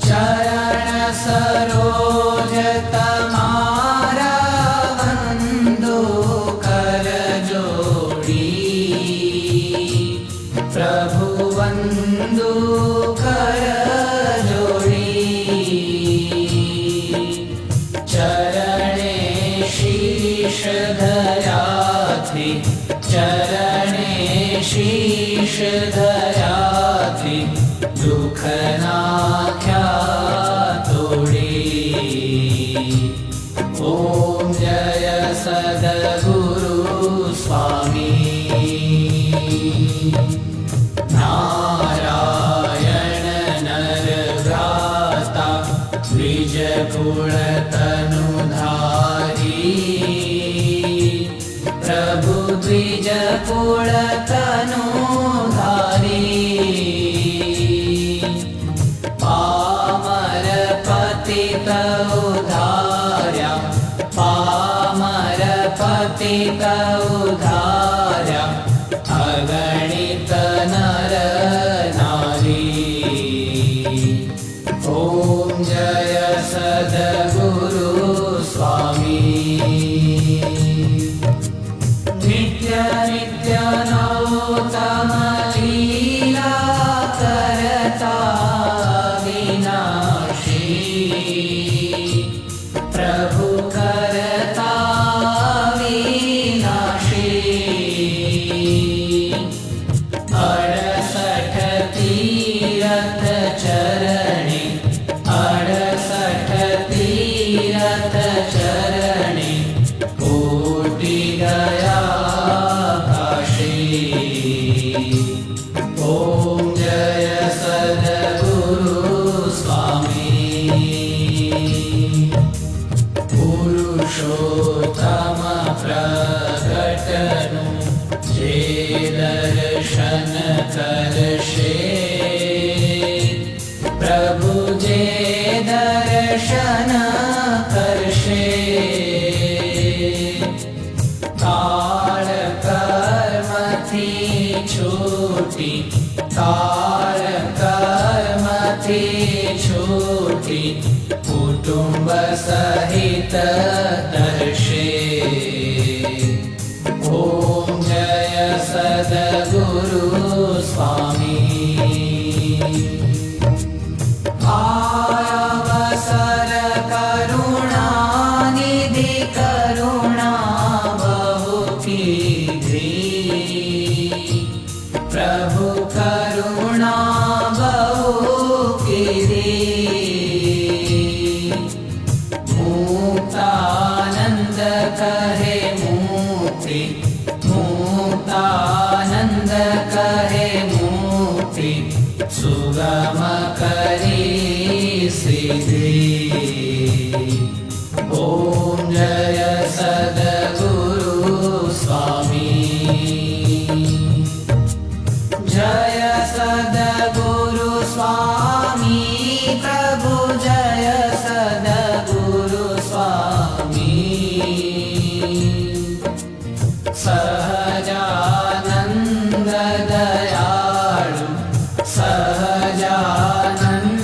चरण सरोज तमारा वंदो कर जोड़ी, प्रभु वंदो कर जोड़ी। चरणे शीश धरा थी, चरणे शीश धरा थी, दुख नाख्या तोड़ी। ओम जय सद्गुरु स्वामी। नारायण नर भ्राता द्विज कुल तनुधारी, प्रभु द्विज कुल तनुधारी। पामर पतित उद्धार्या, पामर पतित उद्धार्या, अगणित नर नारी। ओम जय सद्गुरु स्वामी। नित्य नित्य नौतम लीला करता विनाशी, प्रभु करता विनाशी। 68 तीरथ चरणे, 68 तीरथ चरणे, कोटि गया काशी। ओम जय सद्गुरु स्वामी। पुरुषोत्तम प्रगटनु जे दर्शन करशे, प्रभु जे दर्शन करशे। काल कर्म थी छूटी, काल कर्म थी छूटी, कुटुंब सहित दर्शे। ओम जय सद्गुरु स्वामी। अवसर करुणा निधि करुणा बहु कीधी, प्रभु करुणा बहु कीधी। मुक्तानंद कहे मुक्ति, मुक्तानंद कहे मुक्ति, सुगम करी सिद्धि। ओम जय सद्गुरु स्वामी। जय सद्गुरु स्वामी, प्रभु जय सद्गुरु स्वामी। सहजानंद दयाळु, सहजानंद